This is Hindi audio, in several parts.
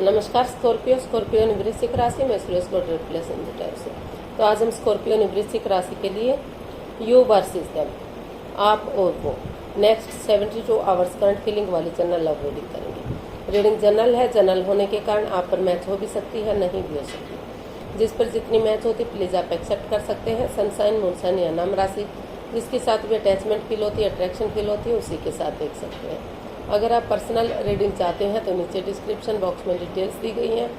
नमस्कार स्कॉर्पियो ने वृश्चिक राशि में सूर्य को रिप्लेसन से। तो आज हम स्कॉर्पियो ने वृश्चिक राशि के लिए यू वर्सेस देम, आप और वो, नेक्स्ट 72 आवर्स करंट फीलिंग वाली जनरल लव रीडिंग करेंगे। रीडिंग जनरल है, जनरल होने के कारण आप पर मैच हो भी सकती है, नहीं भी हो सकती। जिस पर जितनी मैच होती प्लीज आप एक्सेप्ट कर सकते हैं। सनसाइन, मूनसाइन या नाम राशि जिसके साथ भी अटैचमेंट फील होती है, अट्रैक्शन फील होती है, उसी के साथ देख सकते हैं। अगर आप पर्सनल रीडिंग चाहते हैं तो नीचे डिस्क्रिप्शन बॉक्स में डिटेल्स दी गई हैं,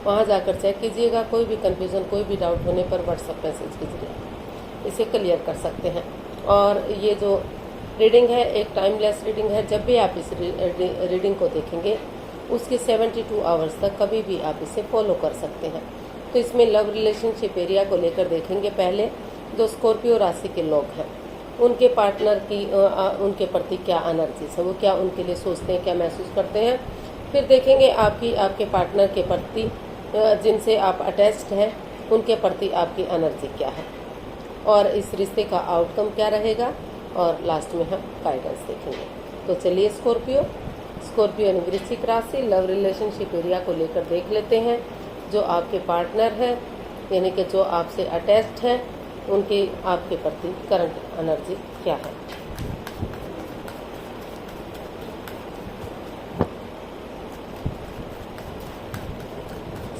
वहां जाकर चेक कीजिएगा। कोई भी कन्फ्यूज़न, कोई भी डाउट होने पर व्हाट्सएप मैसेज के जरिए इसे क्लियर कर सकते हैं। और ये जो रीडिंग है एक टाइमलेस रीडिंग है। जब भी आप इस रीडिंग को देखेंगे उसके 72 आवर्स तक कभी भी आप इसे फॉलो कर सकते हैं। तो इसमें लव रिलेशनशिप एरिया को लेकर देखेंगे। पहले जो स्कॉर्पियो राशि के लोग हैं उनके पार्टनर की उनके प्रति क्या एनर्जीज है, वो क्या उनके लिए सोचते हैं, क्या महसूस करते हैं। फिर देखेंगे आपके पार्टनर के प्रति जिनसे आप अटैच्ड हैं उनके प्रति आपकी एनर्जी क्या है और इस रिश्ते का आउटकम क्या रहेगा। और लास्ट में हम गाइडेंस देखेंगे। तो चलिए स्कॉर्पियो यानी वृश्चिक राशि लव रिलेशनशिप एरिया को लेकर देख लेते हैं। जो आपके पार्टनर है यानी कि जो आपसे अटैच्ड है उनकी आपके प्रति करंट एनर्जी क्या है।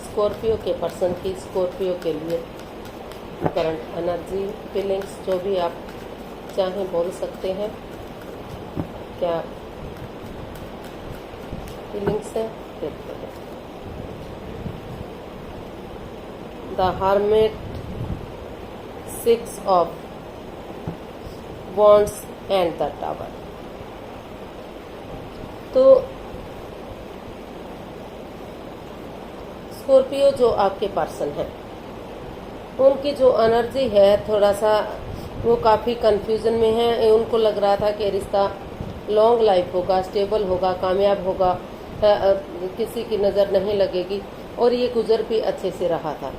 स्कॉर्पियो के पर्सन की स्कॉर्पियो के लिए करंट एनर्जी, फीलिंग्स, जो भी आप चाहें बोल सकते हैं। क्या फीलिंग्स है देखते हैं। The hermit, 6 of wands and the tower. तो स्कॉर्पियो जो आपके पर्सन है उनकी जो एनर्जी है थोड़ा सा वो काफ़ी कंफ्यूजन में है। उनको लग रहा था कि रिश्ता लॉन्ग लाइफ होगा, स्टेबल होगा, कामयाब होगा, किसी की नज़र नहीं लगेगी और ये गुजर भी अच्छे से रहा था।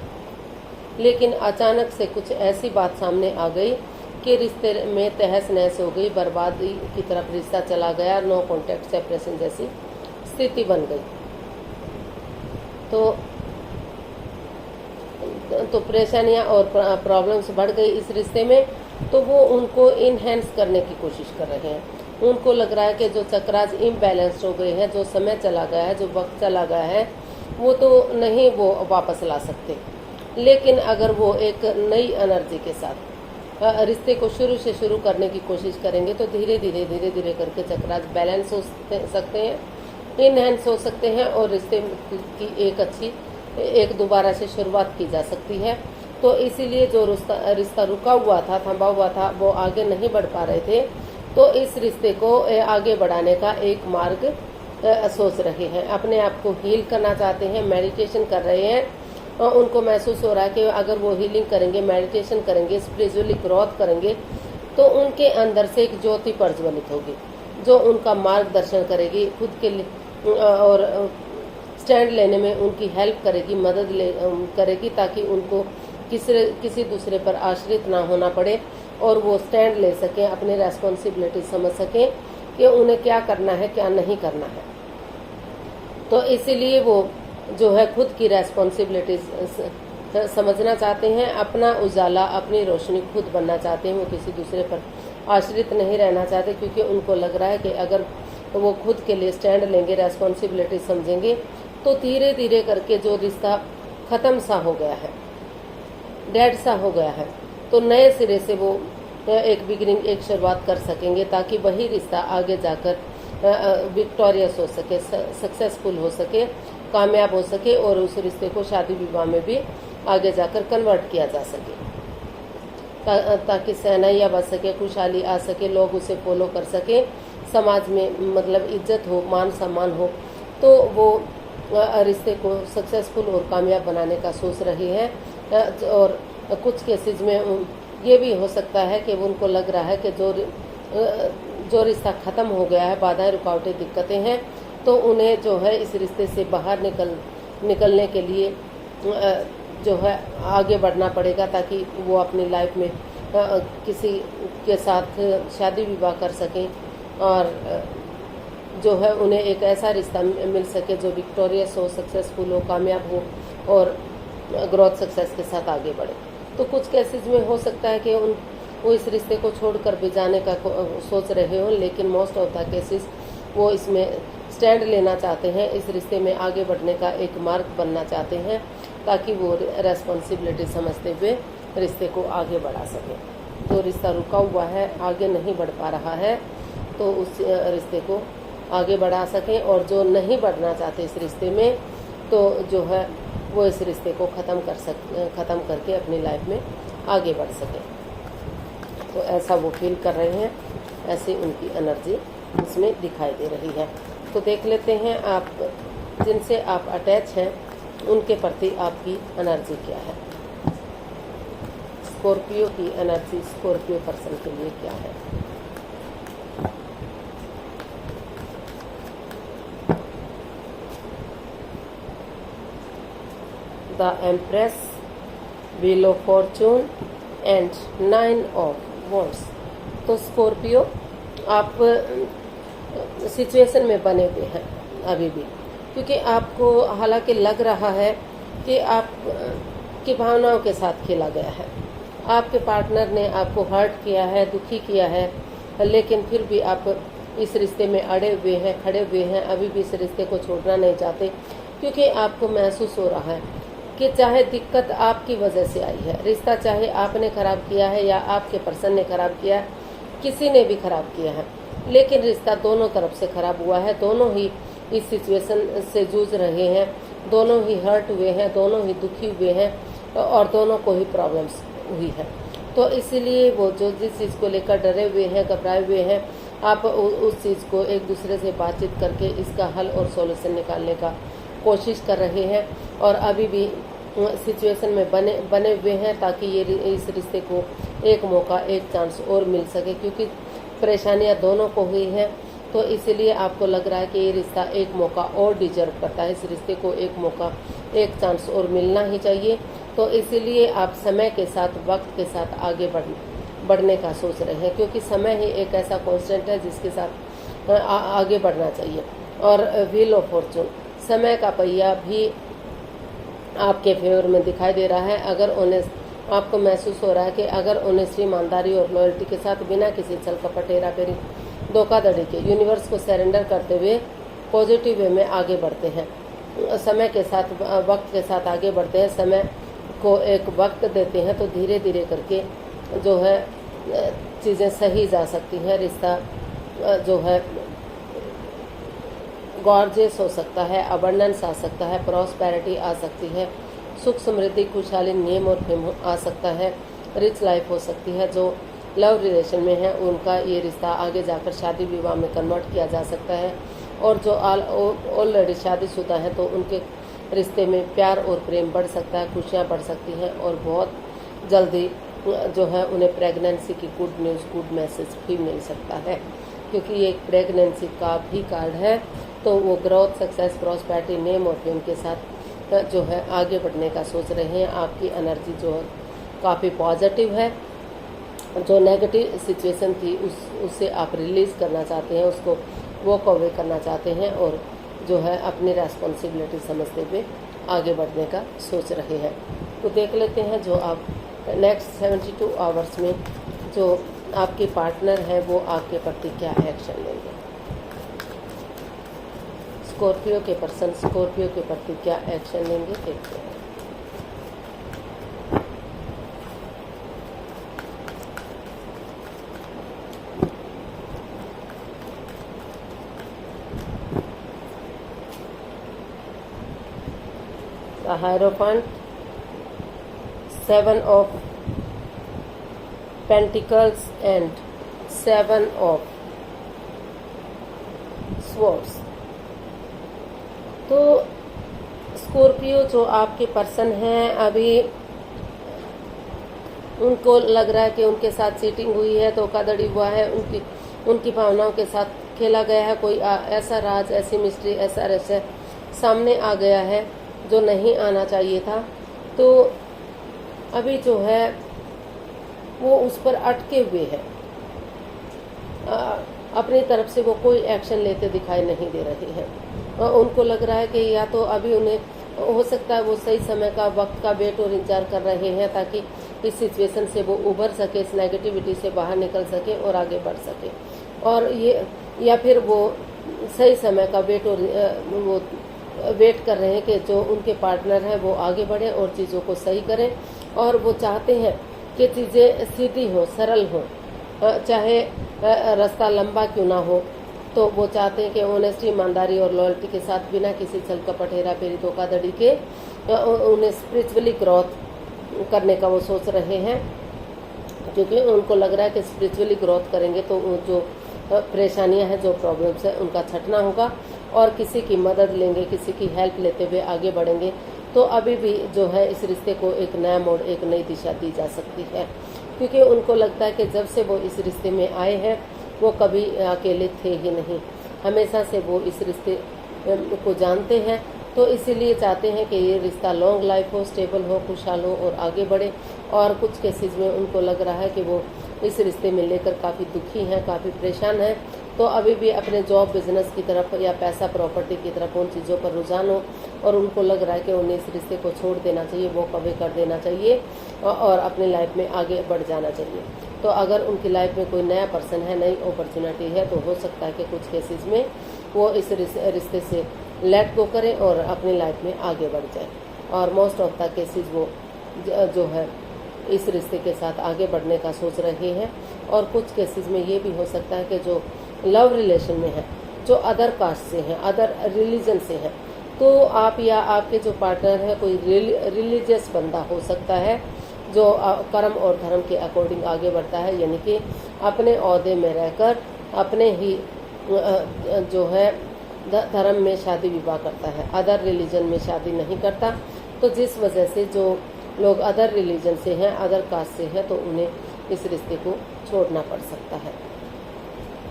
लेकिन अचानक से कुछ ऐसी बात सामने आ गई कि रिश्ते में तहस नहस हो गई, बर्बादी की तरफ रिश्ता चला गया, नो कॉन्टैक्ट, सेपरेशन जैसी स्थिति बन गई। तो परेशानियां और प्रॉब्लम्स बढ़ गई इस रिश्ते में। तो वो उनको इनहेंस करने की कोशिश कर रहे हैं। उनको लग रहा है कि जो चक्राज इम्बैलेंस्ड हो गए हैं, जो समय चला गया है, जो वक्त चला गया है, वो तो नहीं वो वापस ला सकते। लेकिन अगर वो एक नई एनर्जी के साथ रिश्ते को शुरू से शुरू करने की कोशिश करेंगे तो धीरे धीरे करके चक्राज बैलेंस हो सकते हैं, इनहेंस हो सकते हैं और रिश्ते की एक दोबारा से शुरुआत की जा सकती है। तो इसीलिए जो रिश्ता रुका हुआ था, थमा हुआ था, वो आगे नहीं बढ़ पा रहे थे। तो इस रिश्ते को आगे बढ़ाने का एक मार्ग सोच रहे हैं, अपने आप को हील करना चाहते हैं, मेडिटेशन कर रहे हैं। और उनको महसूस हो रहा है कि अगर वो हीलिंग करेंगे, मेडिटेशन करेंगे, स्पिरिचुअली ग्रोथ करेंगे तो उनके अंदर से एक ज्योति प्रज्वलित होगी जो उनका मार्गदर्शन करेगी, खुद के लिए और स्टैंड लेने में उनकी हेल्प करेगी, मदद करेगी, ताकि उनको किसी दूसरे पर आश्रित ना होना पड़े और वो स्टैंड ले सकें, अपनी रेस्पॉन्सिबिलिटी समझ सकें कि उन्हें क्या करना है, क्या नहीं करना है। तो इसीलिए वो जो है खुद की रेस्पॉन्सिबिलिटीज समझना चाहते हैं, अपना उजाला, अपनी रोशनी खुद बनना चाहते हैं। वो किसी दूसरे पर आश्रित नहीं रहना चाहते क्योंकि उनको लग रहा है कि अगर वो खुद के लिए स्टैंड लेंगे, रेस्पॉन्सिबिलिटी समझेंगे तो धीरे धीरे करके जो रिश्ता ख़त्म सा हो गया है, डेड सा हो गया है, तो नए सिरे से वो एक बिगिनिंग, एक शुरुआत कर सकेंगे ताकि वही रिश्ता आगे जाकर विक्टोरियस हो सके, सक्सेसफुल हो सके, कामयाब हो सके और उस रिश्ते को शादी विवाह में भी आगे जाकर कन्वर्ट किया जा सके, ताकि सहनाइयाँ बच सके, खुशहाली आ सके, लोग उसे फॉलो कर सके, समाज में मतलब इज्जत हो, मान सम्मान हो। तो वो रिश्ते को सक्सेसफुल और कामयाब बनाने का सोच रही है। और कुछ केसेस में ये भी हो सकता है कि उनको लग रहा है कि जो रिश्ता ख़त्म हो गया है, बाधाएं, रुकावटें, दिक्कतें हैं, तो उन्हें जो है इस रिश्ते से बाहर निकलने के लिए जो है आगे बढ़ना पड़ेगा ताकि वो अपनी लाइफ में किसी के साथ शादी विवाह कर सकें और जो है उन्हें एक ऐसा रिश्ता मिल सके जो विक्टोरियस हो, सक्सेसफुल हो, कामयाब हो और ग्रोथ सक्सेस के साथ आगे बढ़े। तो कुछ केसेस में हो सकता है कि वो इस रिश्ते को छोड़कर भी जाने का सोच रहे हो, लेकिन मोस्ट ऑफ द केसेस वो इसमें स्टैंड लेना चाहते हैं, इस रिश्ते में आगे बढ़ने का एक मार्ग बनना चाहते हैं, ताकि वो रेस्पॉन्सिबिलिटी समझते हुए रिश्ते को आगे बढ़ा सकें। तो रिश्ता रुका हुआ है, आगे नहीं बढ़ पा रहा है, तो उस रिश्ते को आगे बढ़ा सकें, और जो नहीं बढ़ना चाहते इस रिश्ते में, तो जो है वो इस रिश्ते को ख़त्म करके अपनी लाइफ में आगे बढ़ सकें। तो ऐसा वो फील कर रहे हैं, ऐसी उनकी एनर्जी इसमें दिखाई दे रही है। तो देख लेते हैं आप जिनसे आप अटैच हैं उनके प्रति आपकी एनर्जी क्या है। स्कॉर्पियो की एनर्जी स्कॉर्पियो पर्सन के लिए क्या है। The empress, wheel of Fortune and 9 of wands. तो स्कॉर्पियो आप सिचुएशन में बने हुए हैं अभी भी, क्योंकि आपको हालांकि लग रहा है कि आप की भावनाओं के साथ खेला गया है, आपके पार्टनर ने आपको हर्ट किया है, दुखी किया है, लेकिन फिर भी आप इस रिश्ते में अड़े हुए हैं, खड़े हुए हैं, अभी भी इस रिश्ते को छोड़ना नहीं चाहते, क्योंकि आपको महसूस हो रहा है कि चाहे दिक्कत आपकी वजह से आई है, रिश्ता चाहे आपने खराब किया है या आपके पर्सन ने खराब किया है, किसी ने भी खराब किया है, लेकिन रिश्ता दोनों तरफ से खराब हुआ है, दोनों ही इस सिचुएशन से जूझ रहे हैं, दोनों ही हर्ट हुए हैं, दोनों ही दुखी हुए हैं और दोनों को ही प्रॉब्लम्स हुई है। तो इसलिए वो जो जिस चीज़ को लेकर डरे हुए हैं, घबराए हुए हैं, आप उस चीज़ को एक दूसरे से बातचीत करके इसका हल और सॉल्यूशन निकालने का कोशिश कर रहे हैं, और अभी भी सिचुएशन में बने हुए हैं, ताकि ये इस रिश्ते को एक मौका, एक चांस और मिल सके, क्योंकि परेशानियां दोनों को हुई हैं। तो इसलिए आपको लग रहा है कि ये रिश्ता एक मौका और डिजर्व करता है, इस रिश्ते को एक मौका, एक चांस और मिलना ही चाहिए। तो इसीलिए आप समय के साथ, वक्त के साथ आगे बढ़ने का सोच रहे हैं, क्योंकि समय ही एक ऐसा कांस्टेंट है जिसके साथ आगे बढ़ना चाहिए। और व्हील ऑफ फॉर्चून, समय का पहिया भी आपके फेवर में दिखाई दे रहा है। अगर उन्हें आपको महसूस हो रहा है कि अगर उन्हें ईमानदारी और लॉयल्टी के साथ, बिना किसी छल कपट, हेराफेरी, धोखाधड़ी के, यूनिवर्स को सरेंडर करते हुए पॉजिटिव वे में आगे बढ़ते हैं, समय के साथ, वक्त के साथ आगे बढ़ते हैं, समय को एक वक्त देते हैं, तो धीरे धीरे करके जो है चीज़ें सही जा सकती हैं। रिश्ता जो है गॉर्जियस हो सकता है, अबंडेंस आ सकता है, प्रॉस्पेरिटी आ सकती है, सुख समृद्धि, खुशहाली, नेम और फेम आ सकता है, रिच लाइफ हो सकती है। जो लव रिलेशन में है उनका ये रिश्ता आगे जाकर शादी विवाह में कन्वर्ट किया जा सकता है, और जो ऑलरेडी शादीशुदा हैं तो उनके रिश्ते में प्यार और प्रेम बढ़ सकता है, खुशियाँ बढ़ सकती हैं, और बहुत जल्दी जो है उन्हें प्रेगनेंसी की गुड न्यूज़, गुड मैसेज भी मिल सकता है, क्योंकि ये एक प्रेगनेंसी का भी कार्ड है। तो वो ग्रोथ, सक्सेस, प्रॉस्पेरिटी, नेम और फेम के साथ जो है आगे बढ़ने का सोच रहे हैं। आपकी एनर्जी जो है काफ़ी पॉजिटिव है, जो नेगेटिव सिचुएशन थी उससे आप रिलीज़ करना चाहते हैं, उसको वॉक अवे करना चाहते हैं, और जो है अपनी रेस्पॉन्सिबिलिटी समझते हुए आगे बढ़ने का सोच रहे हैं। तो देख लेते हैं जो आप नेक्स्ट 72 आवर्स में जो आपके पार्टनर है वो आपके प्रति क्या एक्शन लेंगे। स्कॉर्पियो के पर्सन स्कॉर्पियो के प्रति क्या एक्शन लेंगे, देखते हैं। The Hierophant, 7 of Pentacles and 7 of Swords। तो स्कॉर्पियो जो आपके पर्सन हैं, अभी उनको लग रहा है कि उनके साथ चीटिंग हुई है, धोखाधड़ी हुआ है, उनकी भावनाओं के साथ खेला गया है, कोई ऐसा राज, ऐसी मिस्ट्री, ऐसा रहस्य सामने आ गया है जो नहीं आना चाहिए था। तो अभी जो है वो उस पर अटके हुए हैं। अपनी तरफ से वो कोई एक्शन लेते दिखाई नहीं दे रहे हैं। और उनको लग रहा है कि या तो अभी उन्हें हो सकता है वो सही समय का, वक्त का वेट और इंतजार कर रहे हैं ताकि इस सिचुएशन से वो उभर सके, इस नेगेटिविटी से बाहर निकल सके और आगे बढ़ सके। और ये या फिर वो सही समय का वेट और वो वेट कर रहे हैं कि जो उनके पार्टनर है वो आगे बढ़े और चीज़ों को सही करें। और वो चाहते हैं कि चीज़ें सीधी हो, सरल हो, चाहे रास्ता लंबा क्यों ना हो। तो वो चाहते हैं कि ऑनेस्टी, ईमानदारी और लॉयल्टी के साथ बिना किसी छल कपट, हेरा फेरी, धोखाधड़ी के उन्हें स्पिरिचुअली ग्रोथ करने का वो सोच रहे हैं। क्योंकि उनको लग रहा है कि स्पिरिचुअली ग्रोथ करेंगे तो जो परेशानियां हैं, जो प्रॉब्लम्स हैं, उनका छटना होगा और किसी की मदद लेंगे, किसी की हेल्प लेते हुए आगे बढ़ेंगे। तो अभी भी जो है इस रिश्ते को एक नया मोड़, एक नई दिशा दी जा सकती है। क्योंकि उनको लगता है कि जब से वो इस रिश्ते में आए हैं वो कभी अकेले थे ही नहीं, हमेशा से वो इस रिश्ते को जानते हैं। तो इसीलिए चाहते हैं कि ये रिश्ता लॉन्ग लाइफ हो, स्टेबल हो, खुशहाल हो और आगे बढ़े। और कुछ केसेस में उनको लग रहा है कि वो इस रिश्ते में लेकर काफ़ी दुखी हैं, काफ़ी परेशान हैं। तो अभी भी अपने जॉब, बिजनेस की तरफ या पैसा, प्रॉपर्टी की तरफ उन चीज़ों पर रुझान हो और उनको लग रहा है कि उन्हें इस रिश्ते को छोड़ देना चाहिए, वो कभी कर देना चाहिए और अपनी लाइफ में आगे बढ़ जाना चाहिए। तो अगर उनकी लाइफ में कोई नया पर्सन है, नई अपॉर्चुनिटी है, तो हो सकता है कि कुछ केसेस में वो इस रिश्ते से लेट गो करें और अपनी लाइफ में आगे बढ़ जाए। और मोस्ट ऑफ द केसेस वो जो है इस रिश्ते के साथ आगे बढ़ने का सोच रहे हैं। और कुछ केसेस में ये भी हो सकता है कि जो लव रिलेशन में है, जो अदर कास्ट से हैं, अदर रिलीजन से हैं, तो आप या आपके जो पार्टनर है कोई रिलीजियस बंदा हो सकता है जो कर्म और धर्म के अकॉर्डिंग आगे बढ़ता है, यानी कि अपने ओहदे में रहकर अपने ही जो है धर्म में शादी विवाह करता है, अदर रिलीजन में शादी नहीं करता। तो जिस वजह से जो लोग अदर रिलीजन से हैं, अदर कास्ट से हैं, तो उन्हें इस रिश्ते को छोड़ना पड़ सकता है।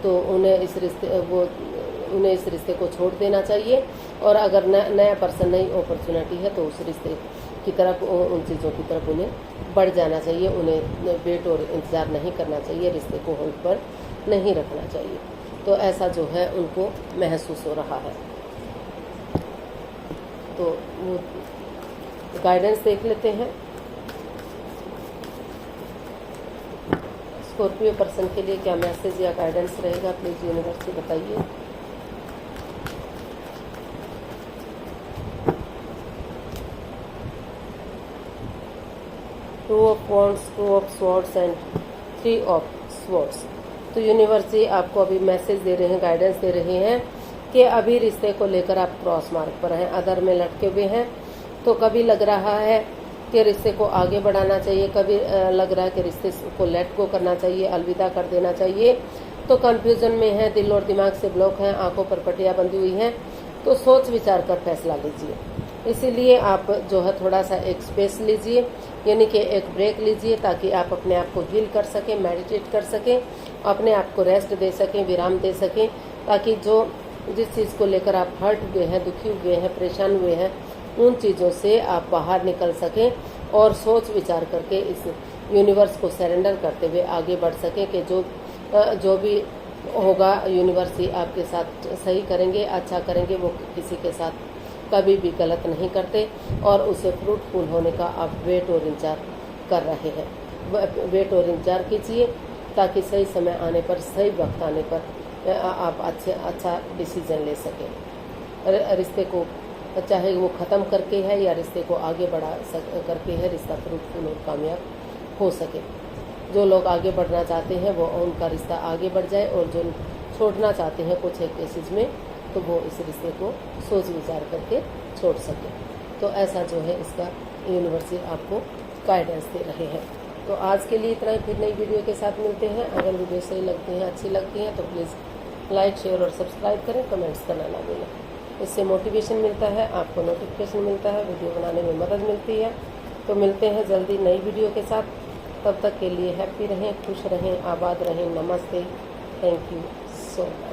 तो उन्हें इस रिश्ते को छोड़ देना चाहिए। और अगर नया पर्सन, नई अपॉर्चुनिटी है तो उस रिश्ते की तरफ, उन चीज़ों की तरफ उन्हें बढ़ जाना चाहिए। उन्हें वेट और इंतज़ार नहीं करना चाहिए, रिश्ते को होल्ड पर नहीं रखना चाहिए। तो ऐसा जो है उनको महसूस हो रहा है। तो वो गाइडेंस देख लेते हैं। स्कॉर्पियो पर्सन के लिए क्या मैसेज या गाइडेंस रहेगा, प्लीज यूनिवर्स बताइए। Two of wands, two of swords and 3 of swords. तो यूनिवर्स जी आपको अभी मैसेज दे रहे हैं, गाइडेंस दे रहे हैं कि अभी रिश्ते को लेकर आप क्रॉस मार्ग पर हैं, अदर में लटके हुए हैं। तो कभी लग रहा है कि रिश्ते को आगे बढ़ाना चाहिए, कभी लग रहा है कि रिश्ते को लेट गो करना चाहिए, अलविदा कर देना चाहिए। तो कंफ्यूजन में है, दिल और दिमाग से ब्लॉक है, आंखों पर पट्टियां बंधी हुई हैं। तो सोच विचार कर फैसला लीजिए। इसीलिए आप जो है थोड़ा सा एक स्पेस लीजिए, यानी कि एक ब्रेक लीजिए, ताकि आप अपने आप को हील कर सकें, मेडिटेट कर सकें, अपने आप को रेस्ट दे सकें, विराम दे सकें, ताकि जिस चीज़ को लेकर आप हर्ट हुए हैं, दुखी हुए हैं, परेशान हुए हैं, उन चीज़ों से आप बाहर निकल सकें और सोच विचार करके इस यूनिवर्स को सरेंडर करते हुए आगे बढ़ सकें कि जो भी होगा यूनिवर्स ही आपके साथ सही करेंगे, अच्छा करेंगे। वो किसी के साथ कभी भी गलत नहीं करते और उसे फ्रूटफुल होने का आप वेट और इंतजार कर रहे हैं। वेट और इंतजार कीजिए ताकि सही समय आने पर, सही वक्त आने पर आप अच्छा डिसीजन ले सकें। रिश्ते को चाहे वो ख़त्म करके है या रिश्ते को आगे करके है, रिश्ता फ्रूटफुल और कामयाब हो सके। जो लोग आगे बढ़ना चाहते हैं वो उनका रिश्ता आगे बढ़ जाए, और जो छोड़ना चाहते हैं कुछ एक केसेस में, तो वो इस रिश्ते को सोच विचार करके छोड़ सके। तो ऐसा जो है इसका यूनिवर्स आपको गाइडेंस दे रहे हैं। तो आज के लिए इतना ही, फिर नई वीडियो के साथ मिलते हैं। अगर वीडियो सही लगती हैं, अच्छी लगती हैं, तो प्लीज़ लाइक, शेयर और सब्सक्राइब करें, कमेंट्स करना ना भूलें। इससे मोटिवेशन मिलता है, आपको नोटिफिकेशन मिलता है, वीडियो बनाने में मदद मिलती है। तो मिलते हैं जल्दी नई वीडियो के साथ। तब तक के लिए हैप्पी रहें, खुश रहें, आबाद रहें। नमस्ते, थैंक यू सो मच।